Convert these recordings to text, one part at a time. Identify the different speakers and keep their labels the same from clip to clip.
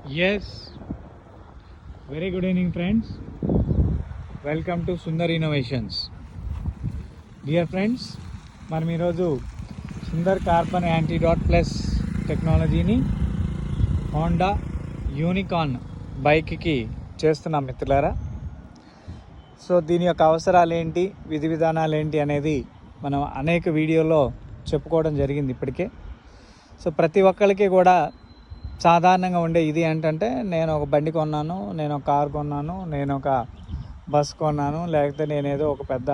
Speaker 1: Yes, very good evening, friends. Welcome to Sundar Innovations. Dear friends, మనం ఈరోజు Sundar carbon antidote plus టెక్నాలజీని Honda unicorn బైక్కి చేస్తున్నాం మిత్రులారా. So దీని యొక్క అవసరాలు ఏంటి, విధి విధానాలు ఏంటి అనేది మనం అనేక వీడియోలో చెప్పుకోవడం జరిగింది ఇప్పటికే. సో ప్రతి ఒక్కరికి కూడా సాధారణంగా ఉండే ఇది ఏంటంటే, నేను ఒక బండి కొన్నాను, నేను ఒక కారు కొన్నాను, నేను ఒక బస్ కొన్నాను, లేకపోతే నేను ఏదో ఒక పెద్ద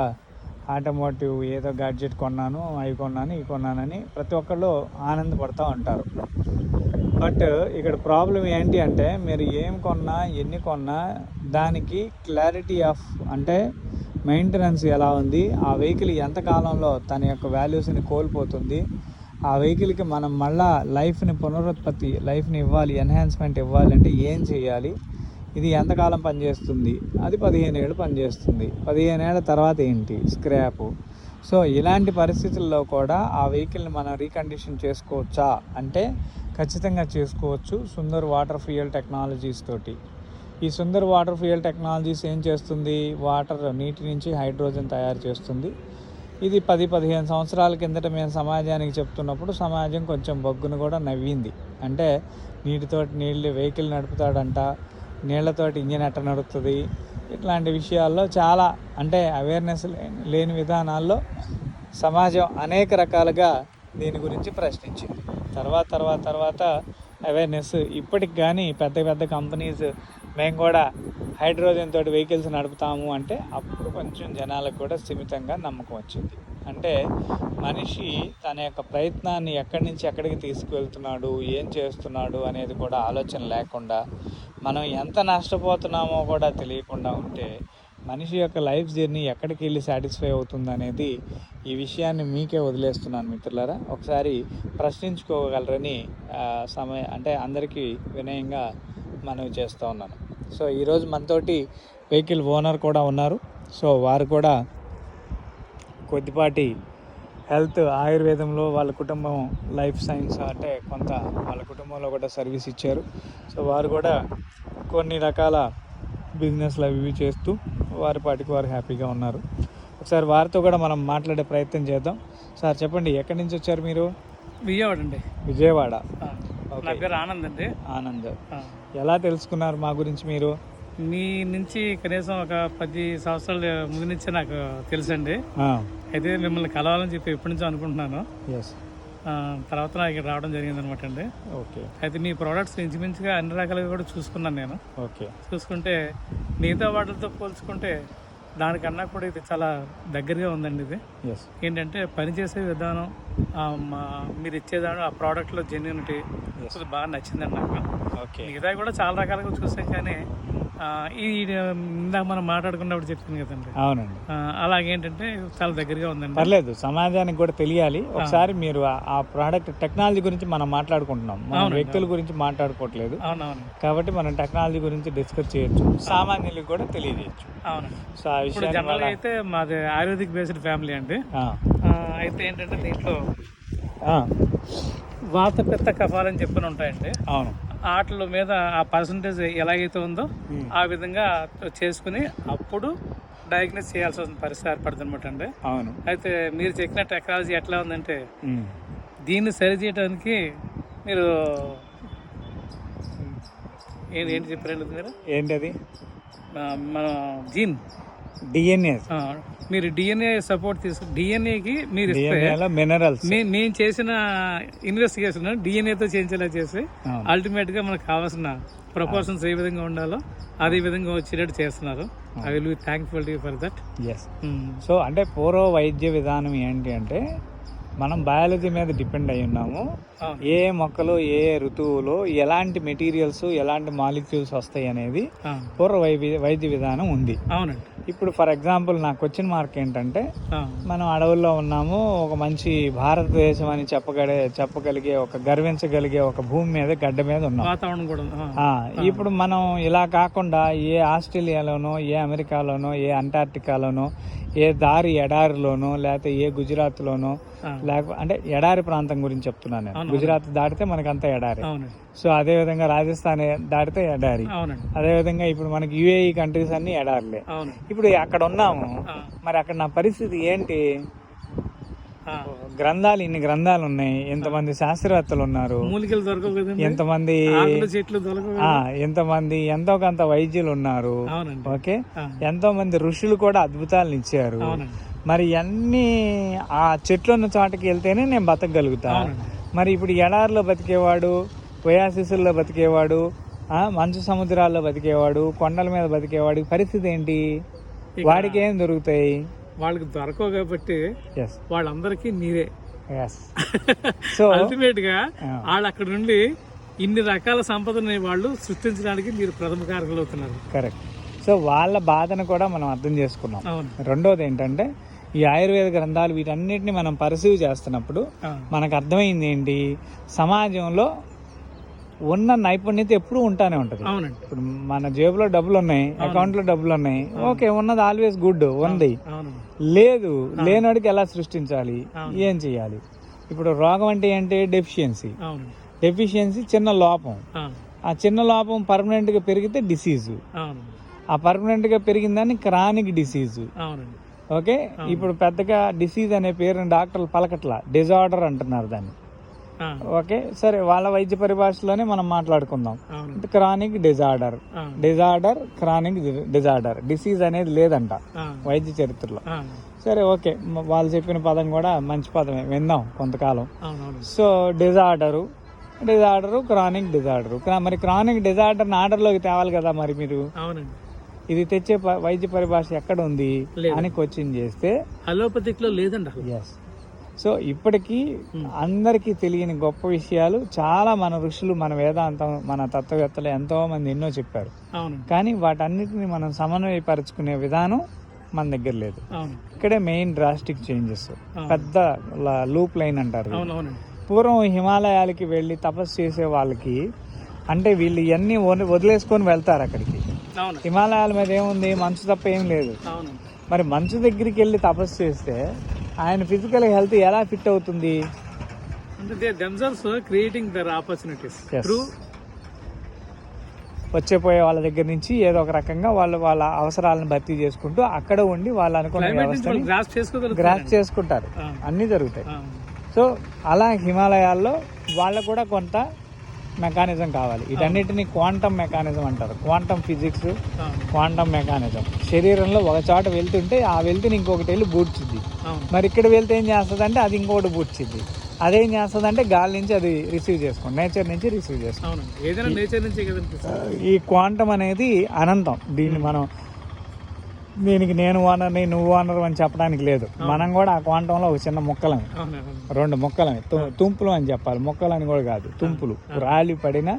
Speaker 1: ఆటోమోటివ్ ఏదో గాడ్జెట్ కొన్నాను, అవి కొన్నాను, ఇవి కొన్నానని ప్రతి ఒక్కళ్ళు ఆనందపడుతూ ఉంటారు. బట్ ఇక్కడ ప్రాబ్లం ఏంటి అంటే, మీరు ఏం కొన్నా ఎన్ని కొన్నా దానికి క్లారిటీ ఆఫ్ అంటే మెయింటెనెన్స్ ఎలా ఉంది, ఆ వెహికల్ ఎంత కాలంలో తన యొక్క వాల్యూస్ని కోల్పోతుంది, ఆ వెహికల్కి మనం మళ్ళా లైఫ్ని లైఫ్ని ఇవ్వాలి, ఎన్హాన్స్మెంట్ ఇవ్వాలి అంటే ఏం చేయాలి, ఇది ఎంతకాలం పనిచేస్తుంది, అది 15 ఏళ్ళు పనిచేస్తుంది, 15 ఏళ్ళ తర్వాత ఏంటి స్క్రాప్. సో ఇలాంటి పరిస్థితుల్లో కూడా ఆ వెహికల్ని మనం రీకండిషన్ చేసుకోవచ్చా అంటే ఖచ్చితంగా చేసుకోవచ్చు సుందర్ వాటర్ ఫ్యూయల్ టెక్నాలజీస్ తోటి. ఈ సుందర్ వాటర్ ఫ్యూయల్ టెక్నాలజీస్ ఏం చేస్తుంది, నీటి నుంచి హైడ్రోజన్ తయారు చేస్తుంది. ఇది 10-15 సంవత్సరాల కిందట మేము సమాజానికి చెప్తున్నప్పుడు సమాజం కొంచెం బొగ్గును కూడా నవ్వింది. అంటే నీళ్ళు వెహికల్ నడుపుతాడంట, నీళ్లతోటి ఇంజిన్ ఎట్ట నడుపుతుంది, ఇట్లాంటి విషయాల్లో చాలా అంటే అవేర్నెస్ లేని విధానాల్లో సమాజం అనేక రకాలుగా దీని గురించి ప్రశ్నించింది. తర్వాత అవేర్నెస్ ఇప్పటికి కానీ పెద్ద కంపెనీస్ మేము కూడా హైడ్రోజన్ తోటి వెహికల్స్ నడుపుతాము అంటే అప్పుడు కొంచెం జనాలకు కూడా స్థిమితంగా నమ్మకం వచ్చింది. అంటే మనిషి తన యొక్క ప్రయత్నాన్ని ఎక్కడి నుంచి ఎక్కడికి తీసుకువెళ్తున్నాడు, ఏం చేస్తున్నాడు అనేది కూడా ఆలోచన లేకుండా, మనం ఎంత నష్టపోతున్నామో కూడా తెలియకుండా ఉంటే మనిషి యొక్క లైఫ్ జర్నీ ఎక్కడికి వెళ్ళి సాటిస్ఫై అవుతుంది అనేది ఈ విషయాన్ని మీకే వదిలేస్తున్నాను మిత్రులారా. ఒకసారి ప్రశ్నించుకోగలరని అంటే అందరికీ వినయంగా మనవి చేస్తూ ఉన్నాను. సో ఈరోజు మనతోటి వెహికల్ ఓనర్ కూడా ఉన్నారు. సో వారు కూడా కొద్దిపాటి హెల్త్ ఆయుర్వేదంలో వాళ్ళ కుటుంబం లైఫ్ సైన్స్ అంటే కొంత వాళ్ళ కుటుంబంలో కూడా సర్వీస్ ఇచ్చారు. సో వారు కూడా కొన్ని రకాల బిజినెస్లు అవి చేస్తూ వారి పాటికి వారు హ్యాపీగా ఉన్నారు. ఒకసారి వారితో కూడా మనం మాట్లాడే ప్రయత్నం చేద్దాం. సార్ చెప్పండి, ఎక్కడి నుంచి వచ్చారు మీరు?
Speaker 2: విజయవాడ అండి.
Speaker 1: విజయవాడ.
Speaker 2: నా పేరు ఆనంద్ అండి.
Speaker 1: ఆనంద్, ఎలా తెలుసుకున్నారు మా గురించి మీరు?
Speaker 2: మీ నుంచి కనీసం ఒక 10 సంవత్సరాల ముందు నుంచే నాకు తెలుసండి. అయితే మిమ్మల్ని కలవాలని చెప్పి ఎప్పటి నుంచో అనుకుంటున్నాను. తర్వాత నాకు ఇక్కడ రావడం జరిగింది అనమాట అండి.
Speaker 1: ఓకే.
Speaker 2: అయితే మీ ప్రోడక్ట్స్ ఇంచుమించుగా అన్ని రకాలుగా కూడా చూసుకున్నాను నేను.
Speaker 1: ఓకే.
Speaker 2: చూసుకుంటే మిగతా వాటితో పోల్చుకుంటే దానికన్నా కూడా ఇది చాలా దగ్గరగా ఉందండి. ఇది ఏంటంటే పనిచేసే విధానం, మీరు ఇచ్చేదాన్ని ఆ ప్రోడక్ట్లో జెన్యూనిటీ బాగా నచ్చిందండి నాకు. మిగతా కూడా చాలా రకాలుగా చూసాం, కానీ ఇందాక మనం మాట్లాడుకున్నప్పుడు చెప్పింది కదండి.
Speaker 1: అవునండి.
Speaker 2: అలాగేంటంటే చాలా దగ్గరగా ఉందండి.
Speaker 1: పర్లేదు, సమాజానికి కూడా తెలియాలి. ఒకసారి మీరు ఆ ప్రోడక్ట్ టెక్నాలజీ గురించి మనం మాట్లాడుకుంటున్నాం, మనం వ్యక్తుల గురించి మాట్లాడుకోవట్లేదు.
Speaker 2: అవునవును.
Speaker 1: కాబట్టి మనం టెక్నాలజీ గురించి డిస్కస్ చేయొచ్చు, సామాన్యులకు కూడా తెలియజేయచ్చు.
Speaker 2: అవునండి.
Speaker 1: సో ఆ విషయం
Speaker 2: జనరల్గా అయితే మాది ఆయుర్వేదిక్ బేస్డ్ ఫ్యామిలీ అండి. అయితే ఏంటంటే దీంట్లో వాత పిత్త కఫాలని చెప్పని ఉంటాయండి.
Speaker 1: అవును.
Speaker 2: వాటి మీద ఆ పర్సంటేజ్ ఎలాగైతే ఉందో ఆ విధంగా చేసుకుని అప్పుడు డయాగ్నోస్ చేయాల్సిన పరిస్థితి ఏర్పడుతుంది అనమాట అండి.
Speaker 1: అవును.
Speaker 2: అయితే మీరు చెప్పిన టెక్నాలజీ ఎట్లా ఉందంటే, దీన్ని సరి చేయడానికి మీరు ఏంటి చెప్పారండి మీరు?
Speaker 1: ఏంటది?
Speaker 2: మన జీన్
Speaker 1: డిఎన్ఏ,
Speaker 2: మీరు డిఎన్ఏ సపోర్ట్ డిఎన్ఏకి మీరు
Speaker 1: మినరల్స్
Speaker 2: మేము చేసిన ఇన్వెస్టిగేషన్ డిఎన్ఏతో చేయించేలా చేసి అల్టిమేట్ గా మనకు కావాల్సిన ప్రపోర్షన్స్ ఏ విధంగా ఉండాలో అదే విధంగా వచ్చేటట్టు చేస్తున్నారు. I will be thankful for that.
Speaker 1: So అంటే పూర్వ వైద్య విధానం ఏంటి అంటే, మనం బయాలజీ మీద డిపెండ్ అయి ఉన్నాము. ఏ మొక్కలు ఏ ఋతువులో ఎలాంటి మెటీరియల్స్ ఎలాంటి మాలిక్యూల్స్ వస్తాయి అనేది పూర్వ వైద్య విధానం ఉంది.
Speaker 2: అవునండి.
Speaker 1: ఇప్పుడు ఫర్ ఎగ్జాంపుల్ నా క్వశ్చన్ మార్క్ ఏంటంటే, మనం అడవుల్లో ఉన్నాము, ఒక మంచి భారతదేశం అని చెప్పగలిగే గర్వించగలిగే ఒక భూమి మీద గడ్డ మీద ఉన్నాం.
Speaker 2: వాతావరణం కూడా
Speaker 1: ఇప్పుడు మనం ఇలా కాకుండా ఏ ఆస్ట్రేలియాలోనో, ఏ అమెరికాలోనో, ఏ అంటార్టికాలోనో ఏ దారి ఎడారిలోనో లేకపోతే ఏ గుజరాత్లోనో లేకపోతే అంటే ఎడారి ప్రాంతం గురించి చెప్తున్నాను నేను. గుజరాత్ దాటితే మనకంతా ఎడారి. సో అదే విధంగా రాజస్థాన్ దాటితే ఎడారి. అదే విధంగా ఇప్పుడు మనకి యుఏఈ కంట్రీస్ అన్ని ఎడారిలే. ఇప్పుడు అక్కడ ఉన్నాము, మరి అక్కడ నా పరిస్థితి ఏంటి? గ్రంథాలు ఇన్ని గ్రంథాలు ఉన్నాయి, ఎంతమంది శాస్త్రవేత్తలు ఉన్నారు,
Speaker 2: మూలికలు దొరకవు,
Speaker 1: ఎంతమంది
Speaker 2: చెట్లు దొరకవు,
Speaker 1: ఎంతమంది ఎంతో కొంత వైద్యులు ఉన్నారు, ఓకే, ఎంతో మంది ఋషులు కూడా అద్భుతాలను ఇచ్చారు. మరి అన్ని ఆ చెట్లు ఉన్న చోటకి వెళ్తేనే నేను బతకగలుగుతా. మరి ఇప్పుడు ఎడారిలో బతికేవాడు, ఒయాసిస్లో బతికేవాడు, మంచు సముద్రాల్లో బతికేవాడు, కొండల మీద బతికేవాడి పరిస్థితి ఏంటి? వాడికి ఏం దొరుకుతాయి?
Speaker 2: వాళ్ళకి దొరకవు కాబట్టి వాళ్ళందరికీ నీరే.
Speaker 1: సో
Speaker 2: అల్టిమేట్ గా వాళ్ళు అక్కడ నుండి ఇన్ని రకాల సంపదని వాళ్ళు సృష్టించడానికి మీరు ప్రథమ కారకులు అవుతున్నారు.
Speaker 1: కరెక్ట్. సో వాళ్ళ బాధను కూడా మనం అర్థం చేసుకున్నాం. రెండోది ఏంటంటే ఈ ఆయుర్వేద గ్రంథాలు వీటన్నిటిని మనం పర్సీవ్ చేస్తున్నప్పుడు మనకు అర్థమైంది ఏంటి? సమాజంలో ఉన్న నైపుణ్యత ఎప్పుడు ఉంటానే ఉంటుంది. ఇప్పుడు మన జేబులో డబ్బులు ఉన్నాయి, అకౌంట్ లో డబ్బులు ఉన్నాయి, ఓకే, ఉన్నది ఆల్వేస్ గుడ్, ఉంది. లేదు, లేనోడికి ఎలా సృష్టించాలి, ఏం చేయాలి? ఇప్పుడు రోగం అంటే ఏంటి? డెఫిషియన్సీ. డెఫిషియన్సీ చిన్న లోపం. ఆ చిన్న లోపం పర్మనెంట్ గా పెరిగితే డిసీజు. ఆ పర్మనెంట్ గా పెరిగిందాన్ని క్రానిక్ డిసీజు. ఓకే, ఇప్పుడు పెద్దగా డిసీజ్ అనే పేరుని డాక్టర్లు పలకట్లా, డిజార్డర్ అంటున్నారు దాన్ని. ఓకే, సరే, వాళ్ళ వైద్య పరిభాషలోనే మనం మాట్లాడుకుందాం. Chronic disorder, chronic disorder, disease అనేది లేదంట వైద్య చరిత్రలో. సరే, ఓకే, వాళ్ళు చెప్పిన పదం కూడా మంచి పదమే, విందాం కొంతకాలం. So disorder, chronic disorder. మరి క్రానిక్ డిజార్డర్ ఆర్డర్లోకి తేవాలి కదా. మరి మీరు ఇది తెచ్చే వైద్య పరిభాష ఎక్కడ ఉంది అని క్వశ్చన్ చేస్తే
Speaker 2: అలోపతిక్ లో లేదండి.
Speaker 1: ఎస్. సో ఇప్పటికీ అందరికీ తెలియని గొప్ప విషయాలు చాలా మన ఋషులు, మన వేదాంతం, మన తత్వవేత్తలు ఎంతో మంది ఎన్నో చెప్పారు. కానీ వాటన్నిటిని మనం సమన్వయపరుచుకునే విధానం మన దగ్గర లేదు. ఇక్కడే మెయిన్ డ్రాస్టిక్ చేంజెస్, పెద్ద లూప్ లైన్ అంటారు. పూర్వం హిమాలయాలకి వెళ్ళి తపస్సు చేసే వాళ్ళకి అంటే వీళ్ళు ఇవన్నీ వదిలేసుకొని వెళ్తారు అక్కడికి. హిమాలయాల మీద ఏముంది? మంచు తప్ప ఏం లేదు. మరి మంచు దగ్గరికి వెళ్ళి తపస్సు చేస్తే ఆయన ఫిజికల్ హెల్త్ ఎలా ఫిట్ అవుతుంది? వచ్చేపోయే వాళ్ళ దగ్గర నుంచి ఏదో ఒక రకంగా వాళ్ళ అవసరాలను భర్తీ చేసుకుంటూ అక్కడ ఉండి వాళ్ళు అనుకున్న వ్యవస్థని గ్రాస్ చేసుకుంటారు, అన్నీ జరుగుతాయి. సో అలా హిమాలయాల్లో వాళ్ళకు కూడా కొంత మెకానిజం కావాలి. వీటన్నిటిని క్వాంటమ్ మెకానిజం అంటారు. Quantum physics, quantum mechanism. శరీరంలో ఒక చోట వెళ్తుంటే ఆ వెళ్తుని ఇంకొకటి వెళ్ళి బూడ్చిద్ది. మరి ఇక్కడ వెళ్తే ఏం చేస్తుంది అంటే అది ఇంకొకటి బూడ్చిద్ది. అదేం చేస్తుంది అంటే గాలి నుంచి అది రిసీవ్ చేసుకోండి, నేచర్ నుంచి రిసీవ్ చేసుకోండి. ఈ క్వాంటమ్ అనేది అనంతం. దీన్ని మనం దీనికి నేను ఓనర్ని నువ్వు ఓనర్ అని చెప్పడానికి లేదు. మనం కూడా ఆ క్వాంటంలో ఒక చిన్న ముక్కలని, రెండు ముక్కలని, తుంపులు అని చెప్పాలి, ముక్కలని కూడా కాదు, తుంపులు, రాలి పడిన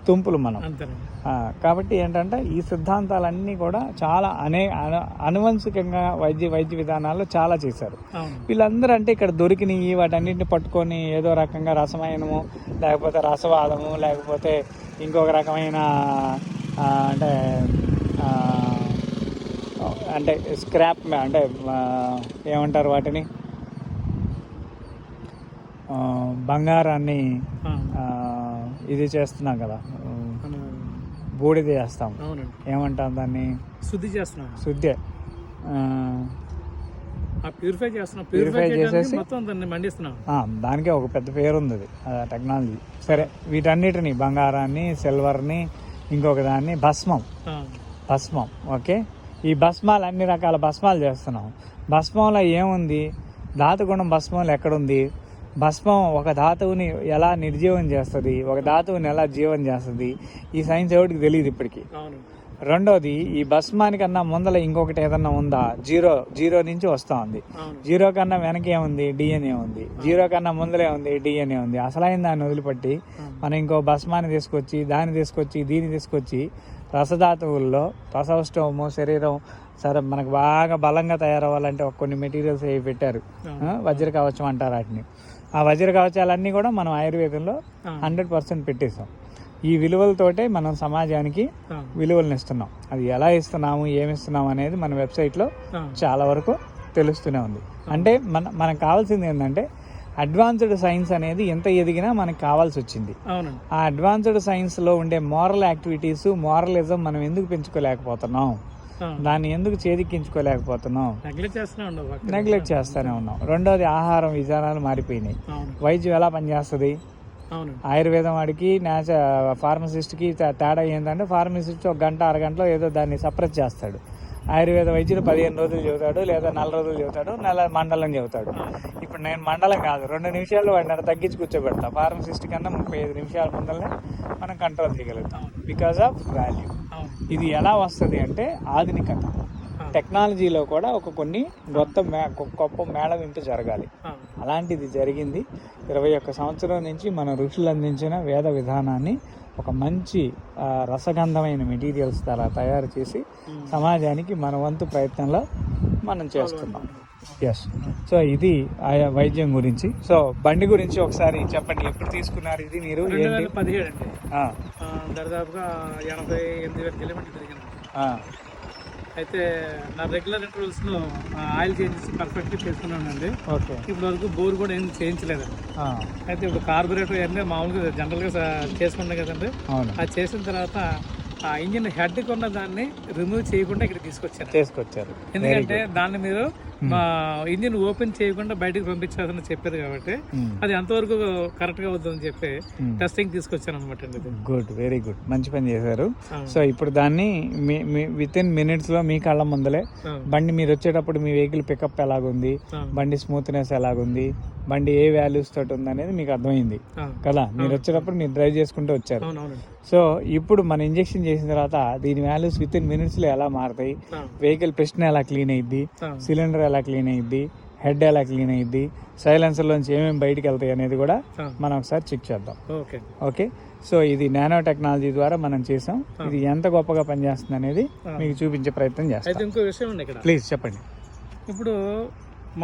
Speaker 1: తుంపులు మనం. కాబట్టి ఏంటంటే ఈ సిద్ధాంతాలన్నీ కూడా చాలా అనువంశికంగా వైద్య విధానాల్లో చాలా చేశారు వీళ్ళందరూ. అంటే ఇక్కడ దొరికినవి వాటన్నిటిని పట్టుకొని ఏదో రకంగా రసమయనము, లేకపోతే రసవాదము, లేకపోతే ఇంకొక రకమైన అంటే స్క్రాప్, అంటే ఏమంటారు వాటిని, బంగారాన్ని ఇది చేస్తున్నాం కదా, బూడిద చేస్తాం, ఏమంటాం దాన్ని? శుద్ధి చేస్తున్నాం. శుద్ధి ప్యూరిఫై చేసేసి దానికే ఒక పెద్ద పేరు ఉంది, అది టెక్నాలజీ. సరే, వీటన్నిటిని బంగారాన్ని, సిల్వర్ని, ఇంకొక దాన్ని భస్మం. ఓకే, ఈ భస్మాలు అన్ని రకాల భస్మాలు చేస్తున్నాం. భస్మంలో ఏముంది? ధాతుగుణం భస్మంలో ఎక్కడుంది? భస్మం ఒక ధాతువుని ఎలా నిర్జీవం చేస్తుంది, ఒక ధాతువుని ఎలా జీవం చేస్తుంది, ఈ సైన్స్ ఎవరికి తెలియదు ఇప్పటికీ. రెండోది, ఈ భస్మానికన్నా ముందల ఇంకొకటి ఏదన్నా ఉందా? జీరో నుంచి వస్తూ ఉంది. జీరో కన్నా వెనక ఏముంది? డిఎన్ఏ ఉంది. జీరో కన్నా ముందలే ఉంది, డిఎన్ఏ ఉంది. అసలైన దాన్ని వదిలిపెట్టి మనం ఇంకో భస్మాన్ని తీసుకొచ్చి, దీన్ని తీసుకొచ్చి రసధాతువుల్లో రసౌష్ఠవము, శరీరం సరే మనకు బాగా బలంగా తయారవ్వాలంటే కొన్ని మెటీరియల్స్ అవి పెట్టారు, వజ్ర కవచం అంటారు వాటిని. ఆ వజ్ర కవచాలన్నీ కూడా మనం ఆయుర్వేదంలో 100% పెట్టేసాం. ఈ విలువలతోటే మనం సమాజానికి విలువలను ఇస్తున్నాం. అది ఎలా ఇస్తున్నాము, ఏమిస్తున్నాము అనేది మన వెబ్సైట్లో చాలా వరకు తెలుస్తూనే ఉంది. అంటే మనకు కావాల్సింది ఏంటంటే అడ్వాన్స్డ్ సైన్స్ అనేది ఎంత ఎదిగినా మనకు కావాల్సి వచ్చింది.
Speaker 2: అవునండి.
Speaker 1: ఆ అడ్వాన్స్డ్ సైన్స్లో ఉండే మోరల్ యాక్టివిటీస్, మోరలిజం మనం ఎందుకు పెంచుకోలేకపోతున్నాం, దాన్ని ఎందుకు చేదిక్కించుకోలేకపోతున్నాం, నెగ్లెక్ట్ చేస్తూనే ఉన్నాం. రెండోది ఆహారం విధానాలు మారిపోయినాయి. వైద్యం ఎలా పనిచేస్తుంది, ఆయుర్వేదం వాడికి ఫార్మసిస్ట్కి తేడా ఏంటంటే ఫార్మసిస్ట్ ఒక గంట అరగంటలో ఏదో దాన్ని సప్రెస్ చేస్తాడు. ఆయుర్వేద వైద్యులు 15 రోజులు చెబుతాడు, లేదా 4 రోజులు చెబుతాడు, మండలం చెబుతాడు. ఇప్పుడు నేను మండలం కాదు, 2 నిమిషాలు వాడిని తగ్గించి కూర్చోబెడతా. ఫార్మసిస్ట్ కన్నా 35 నిమిషాల ముందరనే మనం కంట్రోల్ చేయగలుగుతాం బికాస్ ఆఫ్ వాల్యూ. ఇది ఎలా వస్తుంది అంటే ఆధునికత, టెక్నాలజీలో కూడా కొన్ని గొప్ప మేళవింపు జరగాలి. అలాంటిది జరిగింది. 21 సంవత్సరం నుంచి మన ఋషులు అందించిన వేద విధానాన్ని ఒక మంచి రసగంధమైన మెటీరియల్స్ ద్వారా తయారు చేసి సమాజానికి మన వంతు ప్రయత్నంలో మనం చేస్తున్నాం. ఎస్. సో ఇది ఆయా వైద్యం గురించి. సో బండి గురించి ఒకసారి చెప్పండి, ఎప్పుడు తీసుకున్నారు ఇది మీరు?
Speaker 2: 2017 అండి. దాదాపుగా 88,000 కిలోమీటర్లు తిరిగింది. అయితే నా రెగ్యులర్ ఇంటర్వెల్స్లో ఆయిల్ చేంజెస్ పర్ఫెక్ట్గా చేసుకున్నానండి.
Speaker 1: ఓకే.
Speaker 2: ఇప్పుడు వరకు బోర్ కూడా ఏం చేయించలేదండి. అయితే ఇప్పుడు కార్బొరేటర్ అన్నీ మామూలుగా జనరల్గా చేసుకుంటాం కదండి. అది చేసిన తర్వాత ఆ ఇంజిన్ హెడ్ కొన్న దాన్ని రిమూవ్ చేయకుండా ఇక్కడ తీసుకొచ్చారు. ఎందుకంటే దాన్ని మీరు మా ఇంజిన్ ఓపెన్ చేయకుండా బయటకు పంపించాలని చెప్పారు కాబట్టి అది ఎంతవరకు కరెక్ట్ గా అవుతుందని చెప్పి టెస్టింగ్ తీసుకొచ్చాను అనమాట.
Speaker 1: గుడ్, వెరీ గుడ్, మంచి పని చేశారు. సో ఇప్పుడు దాన్ని విత్ ఇన్ మినిట్స్ లో మీ కళ్ళ ముందలే బండి మీరు వచ్చేటప్పుడు మీ వెహికల్ పికప్ ఎలాగుంది, బండి స్మూత్నెస్ ఎలాగుంది, బండి ఏ వాల్యూస్ తోటి ఉంది అనేది మీకు అర్థమైంది కదా. మీరు వచ్చేటప్పుడు మీరు డ్రైవ్ చేసుకుంటూ వచ్చారు. సో ఇప్పుడు మన ఇంజెక్షన్ చేసిన తర్వాత దీని వాల్యూస్ విత్ ఇన్ మినిట్స్ లో ఎలా మారుతాయి, వెహికల్ పిస్టన్ ఎలా క్లీన్ అయ్యిద్ది, సిలిండర్ ఎలా క్లీన్ అయ్యిద్ది, హెడ్ ఎలా క్లీన్ అయ్యిద్ది, సైలెన్సర్ లోంచి ఏమేమి బయటకు వెళ్తాయి అనేది కూడా మనం ఒకసారి చెక్ చేద్దాం. ఓకే. సో ఇది నానో టెక్నాలజీ ద్వారా మనం చేసాం. ఇది ఎంత గొప్పగా పనిచేస్తుంది అనేది మీకు చూపించే ప్రయత్నం చేస్తాం.
Speaker 2: ఇంకో విషయం ఉంది ఇక్కడ,
Speaker 1: ప్లీజ్ చెప్పండి.
Speaker 2: ఇప్పుడు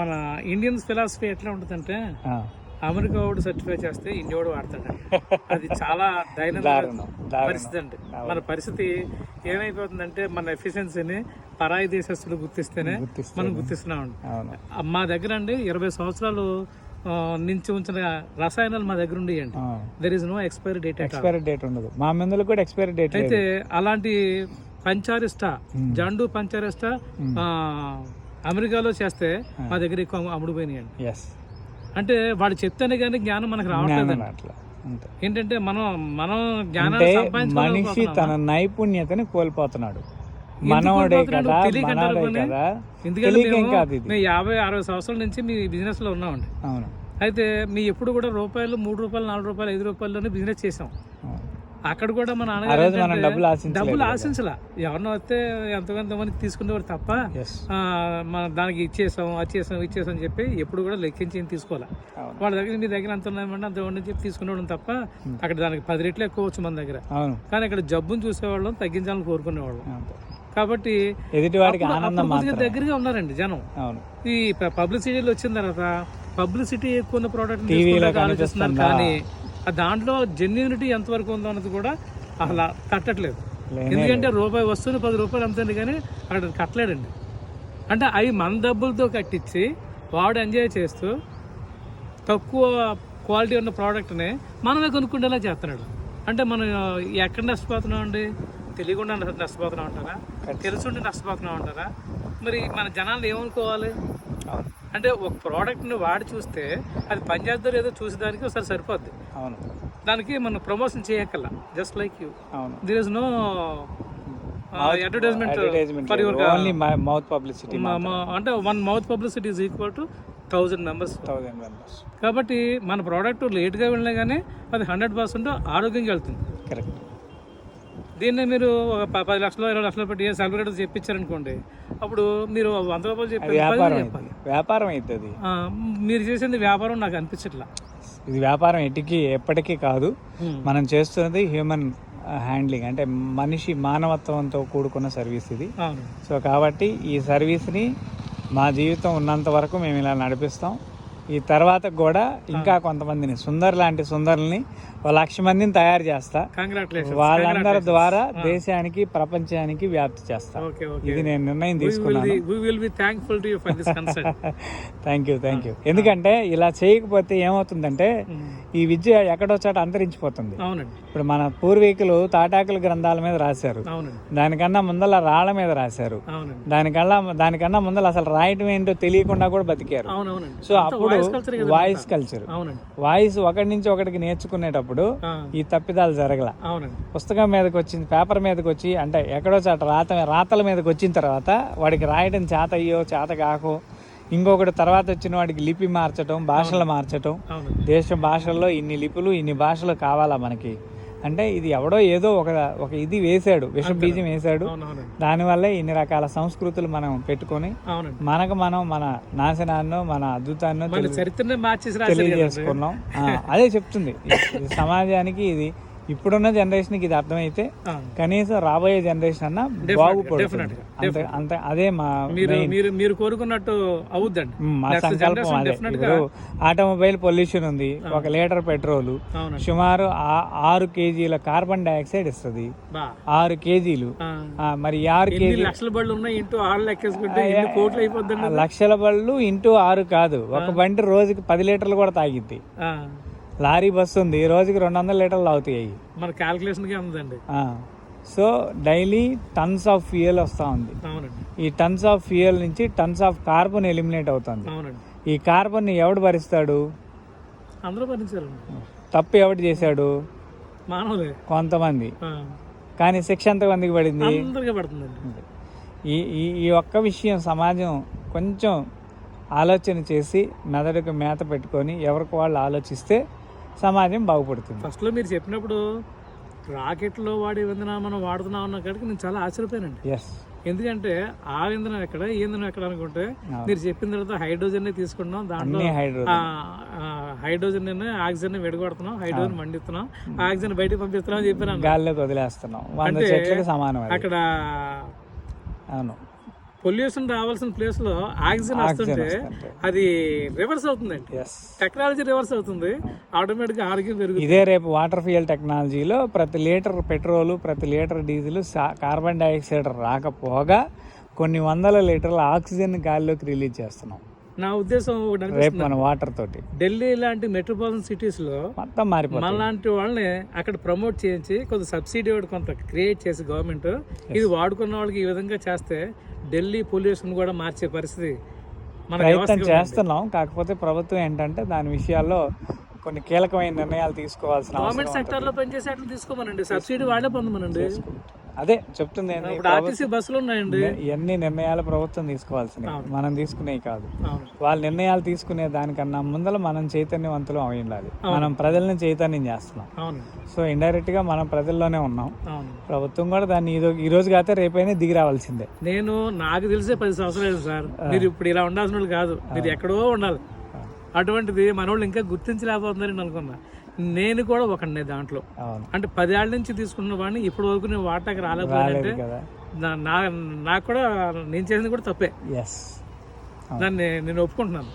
Speaker 2: మన ఇండియన్స్ ఫిలాసఫీ ఎట్లా ఉంటుందంటే అమెరికా వాడు సర్టిఫై చేస్తే ఇండియా వాడు వాడతాడు. అది చాలా దైనందిన పరిస్థితి అండి. మన పరిస్థితి ఏమైపోతుందంటే మన ఎఫిషియన్సీని పరాయి దేశస్తులు గుర్తిస్తేనే మనం గుర్తిస్తున్నాం. మా దగ్గర అండి 20 సంవత్సరాలు నుంచి ఉంచిన రసాయనాలు మా దగ్గర ఉండేయండి. There is no expiry date ఉండదు. మా మందులకు కూడా ఎక్స్పైరీ డేట్. అయితే అలాంటి పంచారిస్టా, జండు పంచారిస్టా అమెరికాలో చేస్తే మా దగ్గర ఎక్కువ అమ్ముడుపోయినాయండి. అంటే వాడు చెప్తేనే కానీ జ్ఞానం మనకు రావట్లేదు. ఏంటంటే మనం జ్ఞానాన్ని
Speaker 1: మనిషి తన నైపుణ్యతని కోల్పోతున్నాడు. మనోడే కదా,
Speaker 2: ఎందుకంటే మేము 50-60 సంవత్సరాల నుంచి మీ బిజినెస్ లో ఉన్నామండి.
Speaker 1: అవును.
Speaker 2: అయితే మీ ఎప్పుడు కూడా రూపాయలు, 3 రూపాయలు, 4 రూపాయలు, 5 రూపాయల్లోనే బిజినెస్ చేసాం. అక్కడ కూడా మన డబ్బులు ఆశించలా. ఎవరినో వస్తే ఎంతమందికి తీసుకునేవాడు తప్ప మన దానికి ఇచ్చేసాం చెప్పి ఎప్పుడు కూడా లెక్కించి తీసుకోవాలి. వాళ్ళ దగ్గర మీ దగ్గర అంత ఉన్నామంటే అంత ఉండి చెప్పి తీసుకునేవాళ్ళం తప్ప అక్కడ దానికి 10 రెట్లు ఎక్కువ వచ్చు మన దగ్గర. కానీ అక్కడ జబ్బును చూసేవాళ్ళం, తగ్గించాలని కోరుకునేవాళ్ళం. కాబట్టి దగ్గరగా ఉన్నారండి జనం. ఈ పబ్లిసిటీలో వచ్చిన తర్వాత పబ్లిసిటీ ఎక్కువ ఉన్న ప్రోడక్ట్ ఆలోచిస్తున్నారు, కానీ దాంట్లో జెన్యూనిటీ ఎంతవరకు ఉందో అన్నది కూడా అసలు కట్టట్లేదు. ఎందుకంటే రూపాయి వస్తువుని 10 రూపాయలు అమ్ముతుంది, కానీ అక్కడ కట్టలేడండి. అంటే అవి మన డబ్బులతో కట్టించి వాడు ఎంజాయ్ చేస్తూ తక్కువ క్వాలిటీ ఉన్న ప్రోడక్ట్ని మనమే కొనుక్కుండేలా చేస్తున్నాడు. అంటే మనం ఎక్కడ నష్టపోతున్నాం అండి? తెలియకుండా నష్టపోతున్నాం అంటారా? తెలుసుంటే నష్టపోతున్నాం అంటారా? మరి మన జనాలు ఏమనుకోవాలి? అంటే ఒక ప్రోడక్ట్ని వాడి చూస్తే అది పనిచేద్దారు ఏదో చూసేదానికి ఒకసారి సరిపోద్ది.
Speaker 1: అవును.
Speaker 2: దానికి మనం ప్రమోషన్ చేయక్కల్లా. Just like you, there is no advertisement for your
Speaker 1: mouth publicity.
Speaker 2: అంటే 1 mouth publicity is equal to 1000 members. కాబట్టి మన ప్రోడక్ట్ లేట్గా వెళ్ళినా కానీ అది 100% ఆరోగ్యంగా వెళ్తుంది.
Speaker 1: కరెక్ట్.
Speaker 2: దీన్ని మీరు 10 లక్షలు 20 లక్షలు పెట్టి సెలబ్రిటీ చెప్పించారనుకోండి, అప్పుడు మీరు 100 రూపాయలు చెప్పాలి,
Speaker 1: వ్యాపారం అవుతుంది.
Speaker 2: మీరు చేసింది వ్యాపారం నాకు అనిపించట్లా.
Speaker 1: ఇది వ్యాపారం ఎప్పటికీ కాదు. మనం చేస్తున్నది హ్యూమన్ హ్యాండ్లింగ్, అంటే మనిషి మానవత్వంతో కూడుకున్న సర్వీస్ ఇది. సో కాబట్టి ఈ సర్వీస్ని మా జీవితం ఉన్నంత వరకు మేము ఇలా నడిపిస్తాం. ఈ తర్వాత కూడా ఇంకా కొంతమందిని సుందర్ లాంటి సుందరుల్ని 1,00,000 మందిని తయారు చేస్తా.
Speaker 2: కంగ్రాచులేషన్.
Speaker 1: వాళ్ళందరి ద్వారా దేశానికి ప్రపంచానికి వ్యాప్తి చేస్తా. ఇది నేను నిర్ణయం తీసుకున్నాను. Thank you. ఎందుకంటే ఇలా చేయకపోతే ఏమవుతుందంటే ఈ విద్య ఎక్కడో చోట అంతరించిపోతుంది. ఇప్పుడు మన పూర్వీకులు తాటాకుల గ్రంథాల మీద రాశారు, దానికన్నా ముందల రాళ్ల మీద రాశారు, దానికన్నా ముందల అసలు రాయటం ఏంటో తెలియకుండా కూడా బతికారు. సో అప్పుడు వాయిస్ కల్చర్, వాయిస్ ఒకటి నుంచి ఒకటికి నేర్చుకునేటప్పుడు ఈ తప్పిదాలు జరగల. పుస్తకం మీదకి వచ్చింది, పేపర్ మీదకి వచ్చి అంటే ఎక్కడో చాట రాతల మీదకి వచ్చిన తర్వాత వాడికి రాయడం చేత అయ్యో చేత కాకో, ఇంకొకటి తర్వాత వచ్చిన వాడికి లిపి మార్చడం, భాషలు మార్చడం. దేశ భాషల్లో ఇన్ని లిపులు ఇన్ని భాషలు కావాలా మనకి అంటే ఇది ఎవడో ఏదో ఒక ఇది వేసాడు, విషం బీజం వేసాడు. దానివల్లే ఇన్ని రకాల సంస్కృతులు మనం పెట్టుకొని మనకు మనం మన నాశనాన్నో మన అద్భుతాన్నో తెలియజేసుకున్నాం. అదే చెప్తుంది సమాజానికి. ఇది ఇప్పుడున్న జనరేషన్కి ఇది అర్థమైతే కనీసం రాబోయే జనరేషన్ అన్నా బాగుపడుతుంది. అంతే అదే
Speaker 2: మీరు కోరుకున్నట్టు అవుద్దండి.
Speaker 1: మా సంకల్పం అదే. ఇప్పుడు ఆటోమొబైల్ పొల్యూషన్ ఉంది, 1 లీటర్ పెట్రోల్ సుమారు 6 కేజీల కార్బన్ డైఆక్సైడ్ ఇస్తుంది. 6 కేజీలు. మరి 6 కేజీ
Speaker 2: లక్షల బళ్ళు ఉన్నాయి ఇంటూ 6 లెక్కేసుకుంటే కోట్లు అయిపోద్ది.
Speaker 1: లక్షల బళ్ళు ఇంటూ 6 కాదు, ఒక బండి రోజుకి 10 లీటర్లు కూడా తాగిద్ది. లారీ బస్సు ఉంది, రోజుకి 200 లీటర్లు అవుతాయి.
Speaker 2: మన క్యాల్కులేషన్ ఉందండి.
Speaker 1: So daily tons of fuel వస్తూ ఉంది. ఈ టన్స్ ఆఫ్ ఫ్యూయల్ నుంచి టన్స్ ఆఫ్ కార్బన్ ఎలిమినేట్ అవుతుంది. ఈ కార్బన్ ని ఎవడు భరిస్తాడు?
Speaker 2: అందరూ భరించారు.
Speaker 1: తప్పు ఎవడు చేశాడు?
Speaker 2: మానవులే,
Speaker 1: కొంతమంది. కానీ శిక్ష ఎంతమందికి పడింది? ఈ ఒక్క విషయం సమాజం కొంచెం ఆలోచన చేసి మెదడుకు మేత పెట్టుకొని ఎవరికి వాళ్ళు ఆలోచిస్తే సమాజం బాగుపడుతుంది.
Speaker 2: ఫస్ట్లో మీరు చెప్పినప్పుడు రాకెట్లో వాడే ఇంధనం మనం వాడుతున్నాం అన్న కాడికి నేను చాలా ఆశ్చర్యపోయానండి. ఎందుకంటే ఆ ఇంధనం ఎక్కడ, ఈ ఇంధనం ఎక్కడ అనుకుంటే మీరు చెప్పిన తర్వాత హైడ్రోజన్ తీసుకున్నాం, దాంట్లో హైడ్రోజన్ ఆక్సిజన్ విడగొడుతున్నాం, హైడ్రోజన్ మండిస్తున్నాం, ఆక్సిజన్ బయటకు పంపిస్తున్నాం అని చెప్పిన
Speaker 1: గాల్లోకి వదిలేస్తున్నాం. 100 చెట్లకు సమానం.
Speaker 2: అక్కడ
Speaker 1: అవును,
Speaker 2: పొల్యూషన్ రావాల్సిన ప్లేస్ లో ఆక్సిజన్ వస్తుంటే అది రివర్స్ అవుతుందండి. టెక్నాలజీ రివర్స్ అవుతుంది, ఆటోమేటిక్ గా ఆరోగ్యం పెరుగుతుంది.
Speaker 1: ఇదే రేపు వాటర్ ఫ్యూయల్ టెక్నాలజీలో ప్రతి లీటర్ పెట్రోల్, ప్రతి లీటర్ డీజిల్ కార్బన్ డైఆక్సైడ్ రాకపోగా కొన్ని 100 లీటర్ల ఆక్సిజన్ గాలిలోకి రిలీజ్ చేస్తున్నాం.
Speaker 2: నా ఉద్దేశం
Speaker 1: రేపు మన వాటర్ తోటి
Speaker 2: ఢిల్లీ లాంటి మెట్రోపాలిటన్ సిటీస్ లో
Speaker 1: మొత్తం మారిపోతుంది.
Speaker 2: మనలాంటి వాళ్ళని అక్కడ ప్రమోట్ చేయించి కొంత సబ్సిడీ కొంత క్రియేట్ చేసి గవర్నమెంట్ ఇది వాడుకున్న వాళ్ళకి ఈ విధంగా చేస్తే ఢిల్లీ పొల్యూషన్ కూడా మార్చే పరిస్థితి
Speaker 1: ప్రయత్నం చేస్తున్నాం. కాకపోతే ప్రభుత్వం ఏంటంటే దాని విషయాల్లో కొన్ని కీలకమైన నిర్ణయాలు తీసుకోవాల్సిన
Speaker 2: గవర్నమెంట్ సెక్టర్ లో పనిచేసే తీసుకోమనండి, సబ్సిడీ వాళ్ళే పొందమనండి.
Speaker 1: అదే చెప్తుంది.
Speaker 2: ఆర్టీసీ బస్సులు ఉన్నాయండి.
Speaker 1: ఇవన్నీ నిర్ణయాలు ప్రభుత్వం తీసుకోవాల్సినవి, మనం తీసుకునేవి కాదు. వాళ్ళ నిర్ణయాలు తీసుకునే దానికన్నా ముందర మనం చైతన్యవంతులు అయి ఉండాలి. మనం ప్రజల్ని చైతన్యం చేస్తున్నాం. సో ఇండైరెక్ట్ గా మనం ప్రజల్లోనే ఉన్నాం. ప్రభుత్వం కూడా దాన్ని ఈ రోజు కాకపోతే రేపైనా దిగి రావాల్సిందే.
Speaker 2: నాకు తెలిసే 10 సంవత్సరాలు సార్, మీరు ఇప్పుడు ఇలా ఉండాల్సిన వాళ్ళు కాదు, మీరు ఎక్కడో ఉండాలి. అటువంటిది మన వాళ్ళు ఇంకా గుర్తించలేకపోతున్నారని అనుకున్నా. నేను కూడా ఒకనే దాంట్లో. అంటే 10 ఏళ్ల నుంచి తీసుకున్న వాడిని ఇప్పటి వరకు నేను వాటాకి రాలేకపోయానంటే నాకు కూడా నేను చేసింది కూడా తప్పే. దాన్ని నేను ఒప్పుకుంటున్నాను.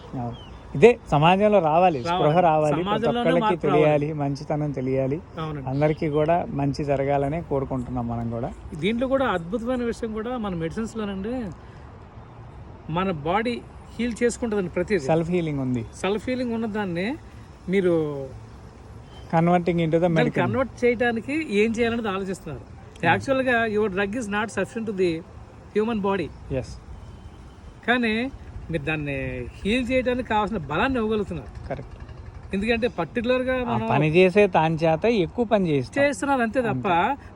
Speaker 1: ఇదే సమాజంలో రావాలి, స్పృహ రావాలి, ప్రతి ఒక్కళ్ళకి తెలియాలి, మంచితనం తెలియాలి, అందరికీ కూడా మంచి జరగాలని కోరుకుంటున్నాం మనం కూడా.
Speaker 2: దీంట్లో కూడా అద్భుతమైన విషయం కూడా మన మెడిసిన్స్ లోనండి, మన బాడీ హీల్ చేసుకుంటుందండి. ప్రతి
Speaker 1: సెల్ఫ్ హీలింగ్ ఉంది.
Speaker 2: సెల్ఫ్ హీలింగ్ ఉన్న దాన్ని మీరు
Speaker 1: converting into the medical
Speaker 2: convert చేయడానికి ఏం చేయాలనేది ఆలోచిస్తున్నారు. యాక్చువల్గా your drug is not sufficient to the human body. కానీ మీరు దాన్ని హీల్ చేయడానికి కావాల్సిన బలాన్ని ఇవ్వగలుగుతున్నారు.
Speaker 1: కరెక్ట్.
Speaker 2: ఎందుకంటే పర్టికులర్ గా
Speaker 1: పని చేసే దాని చేత ఎక్కువ పని
Speaker 2: చేస్తున్నారు అంతే తప్ప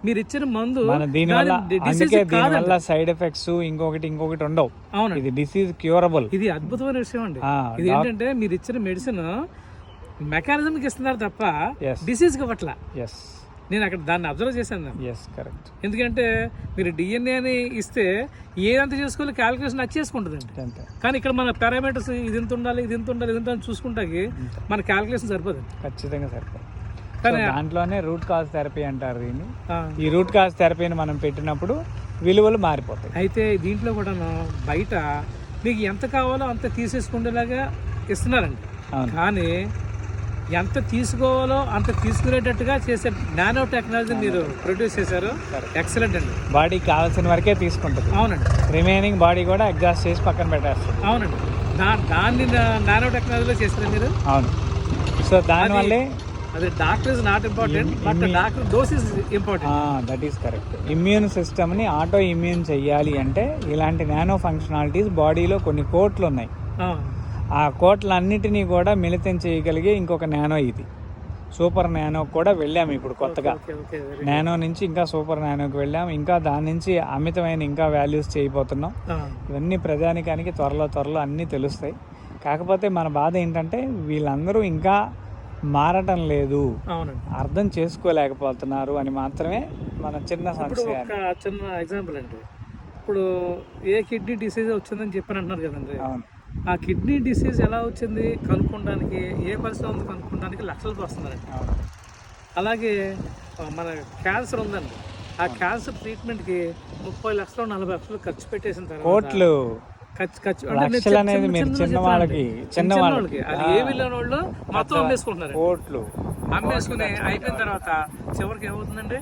Speaker 2: మీరు ఇచ్చిన మందు
Speaker 1: దీనివల్ల సైడ్ ఎఫెక్ట్స్ ఇంకొకటి ఉండవు.
Speaker 2: అవును,
Speaker 1: ఇది డిసీజ్ క్యూరబుల్.
Speaker 2: ఇది అద్భుతమైన విషయం అండి. ఇది ఏంటంటే మీరు ఇచ్చిన మెడిసిన్ మెకానిజం కి ఇస్తున్నారు తప్ప డిసీజ్ కి ఇవ్వట్లా. నేను అక్కడ దాన్ని అబ్జర్వ్ చేశాను.
Speaker 1: కరెక్ట్.
Speaker 2: ఎందుకంటే మీరు డిఎన్ఏని ఇస్తే ఏదంతా చేసుకోవాలి క్యాలిక్యులేషన్ వచ్చేసుకుంటుందండి. కానీ ఇక్కడ మన పారామీటర్స్ ఇది ఎంత ఉండాలి, ఇది ఎంత ఉండాలి, ఇది ఎంత చూసుకుంటాకి మన క్యాలిక్యులేషన్ సరిపోదు.
Speaker 1: ఖచ్చితంగా సరిపోదు. కానీ దాంట్లోనే రూట్ కాజ్ థెరపీ అంటారు దీన్ని. ఈ రూట్ కాజ్ థెరపీని మనం పెట్టినప్పుడు విలువలు మారిపోతాయి.
Speaker 2: అయితే దీంట్లో కూడా బయట మీకు ఎంత కావాలో అంత తీసేసుకునేలాగా ఇస్తున్నారండి.
Speaker 1: అవును.
Speaker 2: కానీ ఎంత తీసుకోవాలో అంత తీసుకునేటట్టుగా చేసే నానో టెక్నాలజీ మీరు ప్రొడ్యూస్ చేశారు. ఎక్సలెంట్ అండి.
Speaker 1: బాడీకి కావాల్సిన వరకే తీసుకుంటుంది.
Speaker 2: అవునండి.
Speaker 1: రిమైనింగ్ బాడీ కూడా ఎగ్జాస్ట్ చేసి పక్కన పెట్టేస్తుంది.
Speaker 2: అవునండి. దాన్ని నానో టెక్నాలజీలో చేశారు మీరు.
Speaker 1: అవును. సో దానివల్లే
Speaker 2: అది doctor is not important, but doctor dose is important.
Speaker 1: That is correct. Immune సిస్టమ్ని ఆటో ఇమ్యూన్ చెయ్యాలి అంటే ఇలాంటి నానో ఫంక్షనాలిటీస్ బాడీలో కొన్ని కోట్లు ఉన్నాయి. ఆ కోట్లన్నిటినీ కూడా మిళితం చేయగలిగే ఇంకొక నానో ఇది. సూపర్ నానో కూడా వెళ్ళాము ఇప్పుడు కొత్తగా. నానో నుంచి ఇంకా సూపర్ నానోకి వెళ్ళాము. ఇంకా దాని నుంచి అమితమైన ఇంకా వాల్యూస్ చేయబోతున్నాం. ఇవన్నీ ప్రజానికానికి త్వరలో అన్నీ తెలుస్తాయి. కాకపోతే మన బాధ ఏంటంటే వీళ్ళందరూ ఇంకా మారటం లేదు, అర్థం చేసుకోలేకపోతున్నారు అని మాత్రమే మన చిన్న సమస్య.
Speaker 2: ఒక చిన్న ఎగ్జాంపుల్ అండి, ఇప్పుడు ఏ కిడ్నీ డిసీజ్ వచ్చిందని చెప్పని అంటున్నారు కదండి.
Speaker 1: అవును.
Speaker 2: ఆ కిడ్నీ డిసీజ్ ఎలా వచ్చింది కనుక్కోవడానికి, ఏ పరిస్థితి ఉంది కనుక్కోవడానికి లక్షలకు వస్తున్నారండి. అలాగే మన క్యాన్సర్ ఉందండి, ఆ క్యాన్సర్ ట్రీట్మెంట్కి 30 లక్షలు 40 లక్షలు ఖర్చు పెట్టేసిన తర్వాత
Speaker 1: కోట్లు లక్షలు అనేది మీరు చిన్నవాళ్ళకి
Speaker 2: అది ఏమి లేని వాళ్ళు మొత్తం అమ్మేసుకుంటున్నారు.
Speaker 1: కోట్లు
Speaker 2: అమ్మేసుకుని అయిపోయిన తర్వాత చివరికి ఏమవుతుందండి,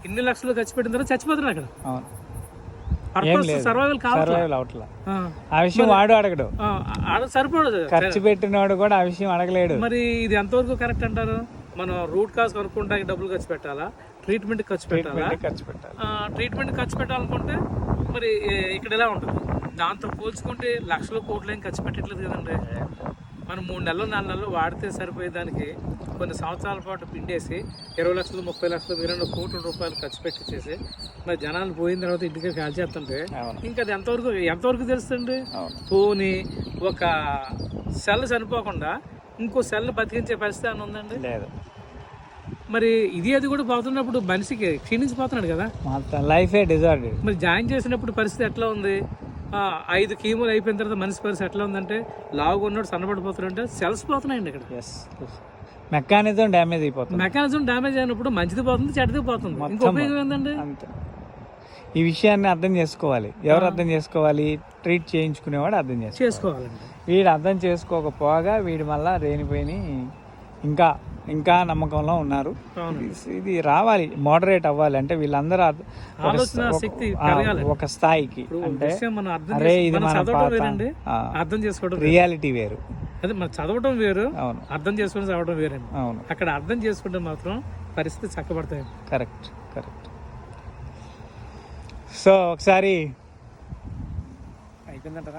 Speaker 2: ఇన్ని లక్షలు ఖర్చు పెట్టిన తర్వాత చచ్చిపోతున్నారు అక్కడ. సర్వైవల్
Speaker 1: అవట్లా. ఆ విషయం వాడు అడగడు,
Speaker 2: సరిపోదు.
Speaker 1: ఖర్చు పెట్టినవాడు కూడా ఆ విషయం అడగలేడు.
Speaker 2: మరి ఇది ఎంతవరకు కరెక్ట్ అంటారు? మనం రూట్ కాజ్ కనుక్కుంటానికి డబ్బులు ఖర్చు పెట్టాలా, ట్రీట్మెంట్ ఖర్చు పెట్టాలా? ట్రీట్మెంట్ ఖర్చు పెట్టాలనుకుంటే మరి ఇక్కడ ఎలా ఉంటుంది? దాంతో పోల్చుకుంటే లక్షల కోట్లు ఏం ఖర్చు పెట్టట్లేదు కదండి. మనం 3 నెలలు 4 నెలలు వాడితే సరిపోయేదానికి కొన్ని సంవత్సరాల పాటు పిండేసి 20 లక్షలు 30 లక్షలు 2 కోట్ల రూపాయలు ఖర్చు పెట్టించేసి మరి జనాలు పోయిన తర్వాత ఇంటికి కాల్ చేస్తుంటే ఇంకా అది ఎంతవరకు తెలుస్తుంది? పోనీ ఒక సెల్ చనిపోకుండా ఇంకో సెల్ బతికించే పరిస్థితి అని ఉందండి.
Speaker 1: లేదు.
Speaker 2: మరి అది కూడా పోతున్నప్పుడు మనిషికి క్షీణించిపోతున్నాడు కదా,
Speaker 1: లైఫే డిజార్డెడ్.
Speaker 2: మరి జాయిన్ చేసినప్పుడు పరిస్థితి ఎట్లా ఉంది? 5 కీమోలు అయిపోయిన తర్వాత మనిషి పరిస్థితి ఎట్లా ఉందంటే, లావుగా ఉన్నాడు సన్నబడిపోతున్నాడంటే సెల్స్ పోతున్నాయండి ఇక్కడ.
Speaker 1: మెకానిజం డ్యామేజ్ అయిపోతుంది.
Speaker 2: మెకానిజం డ్యామేజ్ అయినప్పుడు మంచిది పోతుంది, చెడ్డది పోతుంది. ఇంకా ఉపయోగం ఏంటండి?
Speaker 1: ఈ విషయాన్ని అర్థం చేసుకోవాలి. ఎవరు అర్థం చేసుకోవాలి? ట్రీట్ చేయించుకునేవాడు అర్థం చేసుకోవాలండి. వీడు అర్థం చేసుకోకపోగా వీడు మళ్ళా రేనిపోయి ఇంకా నమ్మకంలో ఉన్నారు. ఇది రావాలి, మోడరేట్ అవ్వాలి. అంటే వీళ్ళందరూ ఒక స్థాయికి, అంటే అరే ఇది మన
Speaker 2: అర్థం చేసుకోవడం
Speaker 1: రియాలిటీ వేరు.
Speaker 2: అదే మనం చదవడం వేరు, అర్థం చేసుకుని చదవడం వేరండి.
Speaker 1: అవును.
Speaker 2: అక్కడ అర్థం చేసుకుంటే మాత్రం పరిస్థితి చక్కబడతాయి.
Speaker 1: కరెక్ట్. సో ఒకసారి అయిపోయిందంటారా?